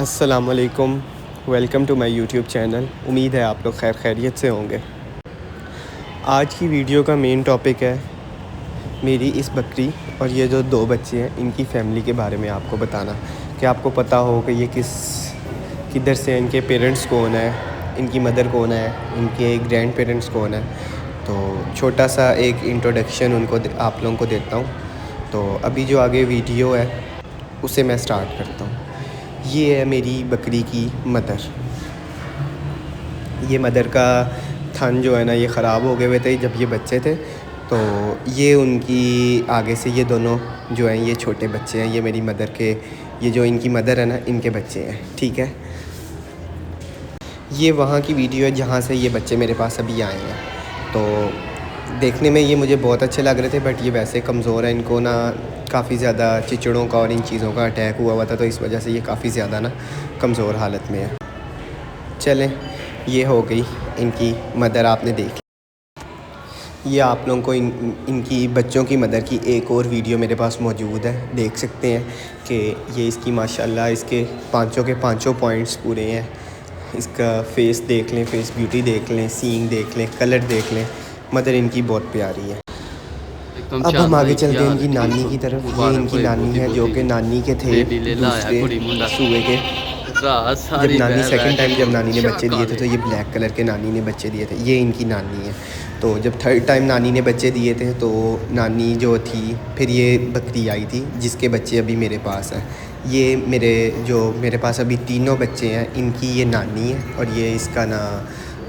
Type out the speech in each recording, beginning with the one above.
अस्सलामुअलैकुम, welcome to my YouTube channel. उम्मीद है आप लोग खैरियत से होंगे। आज की वीडियो का मेन टॉपिक है मेरी इस बकरी और ये जो दो बच्चे हैं इनकी फ़ैमिली के बारे में आपको बताना कि आपको पता हो कि ये किधर से, इनके पेरेंट्स कौन है, इनकी मदर कौन है, इनके ग्रैंड पेरेंट्स कौन है। तो छोटा सा एक इंट्रोडक्शन आप लोगों को देता हूँ। तो अभी जो आगे वीडियो है उसे मैं स्टार्ट करता हूँ। ये है मेरी बकरी की मदर। ये मदर का थन जो है ना ये ख़राब हो गए हुए थे जब ये बच्चे थे। तो ये उनकी आगे से ये दोनों जो हैं ये छोटे बच्चे हैं। ये मेरी मदर के, ये जो इनकी मदर है ना इनके बच्चे हैं, ठीक है। ये वहाँ की वीडियो है जहाँ से ये बच्चे मेरे पास अभी आए हैं। तो देखने में ये मुझे बहुत अच्छे लग रहे थे, बट ये वैसे कमज़ोर है। इनको ना काफ़ी ज़्यादा चिचड़ों का और इन चीज़ों का अटैक हुआ था, तो इस वजह से ये काफ़ी ज़्यादा ना कमज़ोर हालत में है। चलें, ये हो गई इनकी मदर, आपने देख। ये आप लोगों को इनकी बच्चों की मदर की एक और वीडियो मेरे पास मौजूद है, देख सकते हैं कि ये इसकी माशाल्लाह इसके पाँचों के पाँचों पॉइंट्स पूरे हैं। इसका फेस देख लें, फेस ब्यूटी देख लें, सींग देख लें, कलर देख लें। मदर इनकी बहुत प्यारी है। अब हम आगे चलते हैं इनकी नानी की तरफ। ये इनकी नानी है जो कि नानी के थे दूसरे सूबे के। जब नानी सेकंड टाइम जब नानी ने बच्चे दिए थे तो ये ब्लैक कलर के नानी ने बच्चे दिए थे। ये इनकी नानी है। तो जब थर्ड टाइम नानी ने बच्चे दिए थे तो नानी जो थी, फिर ये बकरी आई थी जिसके बच्चे अभी मेरे पास हैं। ये मेरे पास अभी तीनों बच्चे हैं, इनकी ये नानी है और ये इसका ना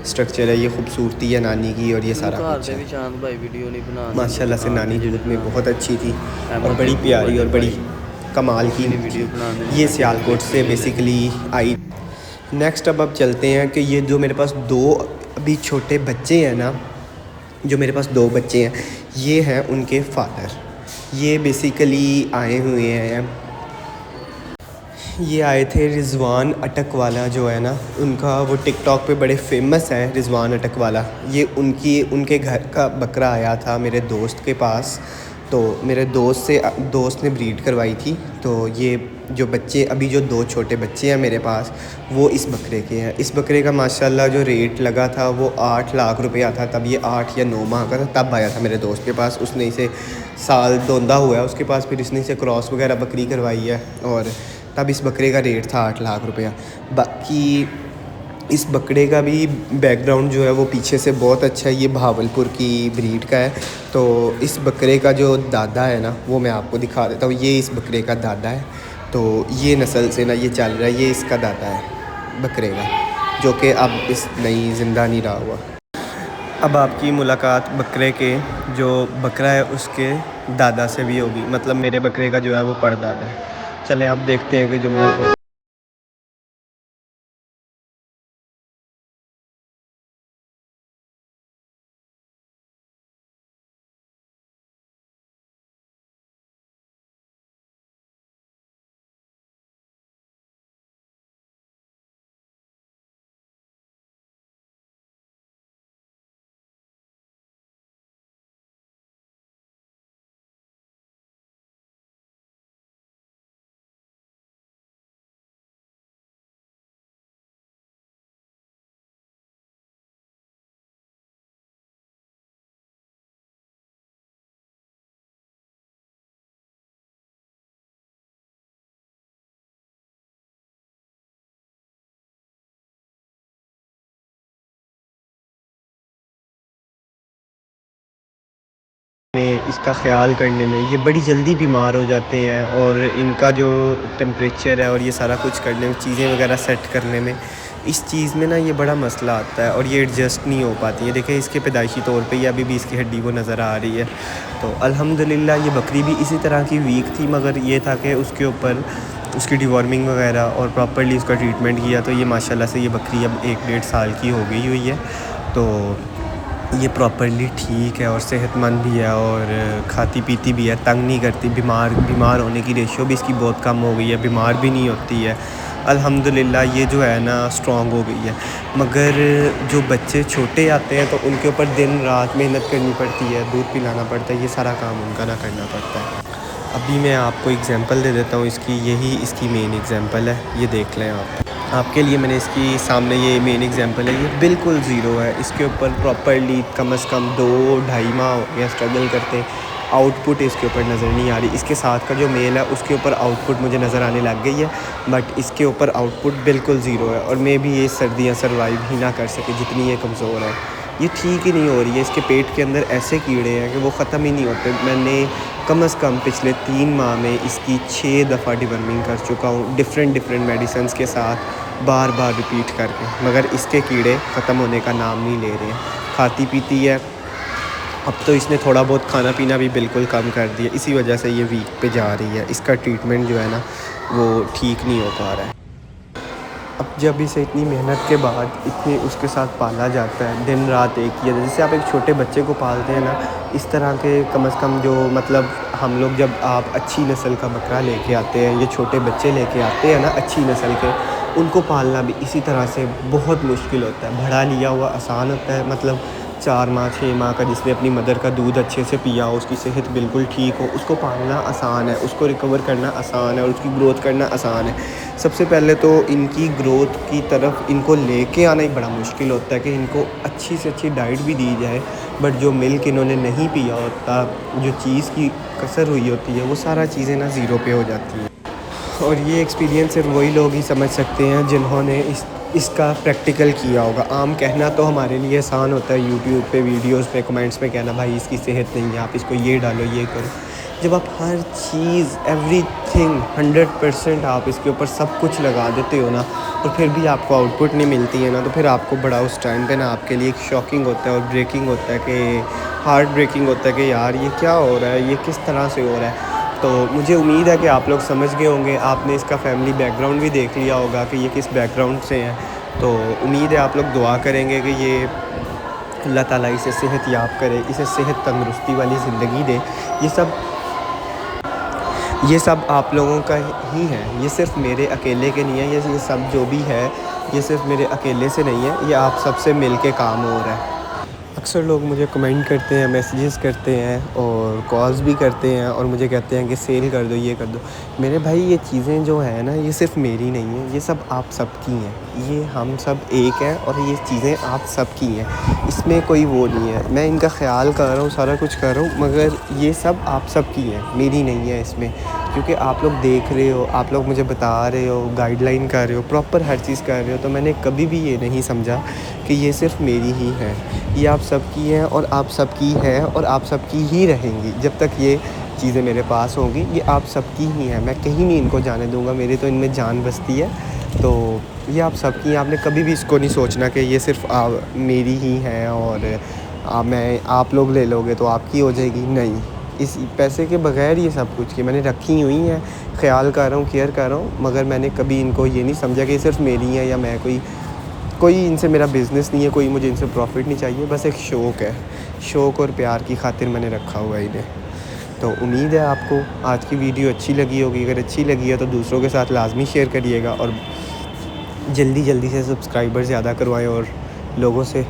स्ट्रक्चर है, ये खूबसूरती है नानी की और ये सारा कुछ है। माशाल्लाह से नानी दूध में बहुत अच्छी थी और बड़ी प्यारी और बड़ी कमाल की वीडियो। ये सियालकोट से बेसिकली आई। नेक्स्ट अब चलते हैं कि ये जो मेरे पास दो अभी छोटे बच्चे हैं ना, जो मेरे पास दो बच्चे हैं, ये हैं उनके फादर। ये बेसिकली आए हुए हैं, ये आए थे रिज़वान अटक वाला जो है ना उनका, वो टिकटॉक पे बड़े फेमस है रिज़वान अटक वाला। ये उनके घर का बकरा आया था मेरे दोस्त के पास। तो मेरे दोस्त ने ब्रीड करवाई थी। तो ये जो बच्चे अभी जो दो छोटे बच्चे हैं मेरे पास, वो इस बकरे के हैं। इस बकरे का माशाल्लाह जो रेट लगा था वो 8 लाख रुपया था। तब ये 8 या 9 माह का था, तब आया था मेरे दोस्त के पास। उसने इसे साल दोंदा हुआ है उसके पास, फिर इसने इसे क्रॉस वगैरह बकरी करवाई है और तब इस बकरे का रेट था 8 लाख रुपया। बाकी इस बकरे का भी बैकग्राउंड जो है वो पीछे से बहुत अच्छा है। ये भावलपुर की ब्रीड का है। तो इस बकरे का जो दादा है ना वो मैं आपको दिखा देता हूँ। ये इस बकरे का दादा है। तो ये नस्ल से ना ये चल रहा है, ये इसका दादा है बकरे का, जो कि अब इस नई ज़िंदा नहीं रहा हुआ। अब आपकी मुलाकात बकरे के जो बकरा है उसके दादा से भी होगी, मतलब मेरे बकरे का जो है वो परदादा है। चलें आप देखते हैं कि जो मैं इसका ख्याल करने में ये बड़ी जल्दी बीमार हो जाते हैं और इनका जो टेम्परेचर है और ये सारा कुछ करने में, चीज़ें वगैरह सेट करने में, इस चीज़ में ना ये बड़ा मसला आता है और ये एडजस्ट नहीं हो पाती है। देखें इसके पैदाइशी तौर पे ये अभी भी इसकी हड्डी वो नज़र आ रही है। तो अल्हम्दुलिल्लाह ये बकरी भी इसी तरह की वीक थी, मगर ये था कि उसके ऊपर उसकी डिवॉर्मिंग वगैरह और प्रॉपर्ली उसका ट्रीटमेंट किया तो ये माशाल्लाह से ये बकरी अब 1-1.5 साल की हो गई हुई है। तो ये प्रॉपर्ली ठीक है और सेहतमंद भी है और खाती पीती भी है, तंग नहीं करती। बीमार होने की रेशियो भी इसकी बहुत कम हो गई है, बीमार भी नहीं होती है। अल्हम्दुलिल्लाह ये जो है ना स्ट्रॉन्ग हो गई है। मगर जो बच्चे छोटे आते हैं तो उनके ऊपर दिन रात मेहनत करनी पड़ती है, दूध पिलाना पड़ता है, ये सारा काम उनका ना करना पड़ता है। अभी मैं आपको एग्जांपल दे देता हूँ इसकी, यही इसकी मेन एग्जांपल है, ये देख लें आप। आपके लिए मैंने इसकी सामने ये मेन एग्जांपल है, ये बिल्कुल ज़ीरो है। इसके ऊपर प्रॉपरली कम से कम 2-2.5 माह हो गया स्ट्रगल करते, आउटपुट इसके ऊपर नज़र नहीं आ रही। इसके साथ का जो मेल है उसके ऊपर आउटपुट मुझे नज़र आने लग गई है, बट इसके ऊपर आउटपुट बिल्कुल ज़ीरो है। और मे भी ये सर्दियाँ सर्वाइव ही ना कर सके जितनी ये कमज़ोर है। ये ठीक ही नहीं हो रही है। इसके पेट के अंदर ऐसे कीड़े हैं कि वो ख़त्म ही नहीं होते। मैंने कम से कम पिछले 3 माह में इसकी 6 दफ़ा डिवर्मिंग कर चुका हूँ डिफरेंट मेडिसिन्स के साथ, बार बार रिपीट करके, मगर इसके कीड़े ख़त्म होने का नाम नहीं ले रहे हैं। खाती पीती है, अब तो इसने थोड़ा बहुत खाना पीना भी बिल्कुल कम कर दिया, इसी वजह से ये वीक पे जा रही है। इसका ट्रीटमेंट जो है ना वो ठीक नहीं हो पा रहा है। अब जब इसे इतनी मेहनत के बाद इतनी उसके साथ पाला जाता है, दिन रात एक ही है, जैसे आप एक छोटे बच्चे को पालते हैं ना, इस तरह के कम से कम जो मतलब हम लोग जब आप अच्छी नस्ल का बकरा लेके आते हैं, ये छोटे बच्चे लेके आते हैं ना अच्छी नस्ल के, उनको पालना भी इसी तरह से बहुत मुश्किल होता है। बड़ा लिया हुआ आसान होता है, मतलब 4 माह 6 माह का जिसने अपनी मदर का दूध अच्छे से पिया हो, उसकी सेहत बिल्कुल ठीक हो, उसको पालना आसान है, उसको रिकवर करना आसान है और उसकी ग्रोथ करना आसान है। सबसे पहले तो इनकी ग्रोथ की तरफ इनको लेके आना ही बड़ा मुश्किल होता है कि इनको अच्छी से अच्छी डाइट भी दी जाए, बट जो मिल्क इन्होंने नहीं पिया होता, जो चीज़ की कसर हुई होती है, वो सारा चीज़ें ना ज़ीरो पे हो जाती हैं। और ये एक्सपीरियंस सिर्फ वही लोग ही समझ सकते हैं जिन्होंने इसका प्रैक्टिकल किया होगा। आम कहना तो हमारे लिए आसान होता है, यूट्यूब पे वीडियोस पे कमेंट्स में कहना भाई इसकी सेहत नहीं है, आप इसको ये डालो ये करो। जब आप हर चीज़ एवरीथिंग 100% आप इसके ऊपर सब कुछ लगा देते हो ना, और फिर भी आपको आउटपुट नहीं मिलती है ना, तो फिर आपको बड़ा उस टाइम पे ना आपके लिए एक शॉकिंग होता है और ब्रेकिंग होता है, कि हार्ट ब्रेकिंग होता है कि यार ये क्या हो रहा है, ये किस तरह से हो रहा है। तो मुझे उम्मीद है कि आप लोग समझ गए होंगे, आपने इसका फैमिली बैकग्राउंड भी देख लिया होगा कि ये किस बैकग्राउंड से हैं। तो उम्मीद है आप लोग दुआ करेंगे कि ये अल्लाह ताला इसे सेहत याब करे, इसे सेहत तंदुरुस्ती वाली ज़िंदगी दे। ये सब आप लोगों का ही है, ये सिर्फ़ मेरे अकेले के नहीं है। ये सब जो भी है ये सिर्फ़ मेरे अकेले से नहीं है, ये आप सब से मिल के काम हो रहा है। अक्सर लोग मुझे कमेंट करते हैं, मैसेजेस करते हैं और कॉल्स भी करते हैं और मुझे कहते हैं कि सेल कर दो, ये कर दो। मेरे भाई ये चीज़ें जो है ना, ये सिर्फ़ मेरी नहीं है, ये सब आप सब की हैं। ये हम सब एक हैं और ये चीज़ें आप सब की हैं, इसमें कोई वो नहीं है। मैं इनका ख़्याल कर रहा हूँ, सारा कुछ कर रहा हूँ, मगर ये सब आप सब की हैं, मेरी नहीं है इसमें। क्योंकि आप लोग देख रहे हो, आप लोग मुझे बता रहे हो, गाइडलाइन कर रहे हो, प्रॉपर हर चीज़ कर रहे हो, तो मैंने कभी भी ये नहीं समझा कि ये सिर्फ़ मेरी ही है। ये आप सबकी हैं और आप सबकी है और आप सबकी ही रहेंगी जब तक ये चीज़ें मेरे पास होंगी। ये आप सबकी ही हैं, मैं कहीं नहीं इनको जाने दूँगा, मेरी तो इनमें जान बसती है। तो ये आप सबकी हैं, आपने कभी भी इसको नहीं सोचना कि ये सिर्फ़ मेरी ही हैं और आप लोग ले लोगे तो आपकी हो जाएगी। नहीं, इस पैसे के बग़ैर ये सब कुछ की मैंने रखी हुई हैं, ख़्याल कर रहा हूँ, केयर कर रहा हूँ, मगर मैंने कभी इनको ये नहीं समझा कि सिर्फ़ मेरी है या मैं कोई इनसे मेरा बिज़नेस नहीं है, कोई मुझे इनसे प्रॉफ़िट नहीं चाहिए, बस एक शौक़ है। शौक़ और प्यार की खातिर मैंने रखा हुआ है इन्हें। तो उम्मीद है आपको आज की वीडियो अच्छी लगी होगी। अगर अच्छी लगी है तो दूसरों के साथ लाज़मी शेयर करिएगा और जल्दी से सब्सक्राइबर ज़्यादा करवाएँ और लोगों से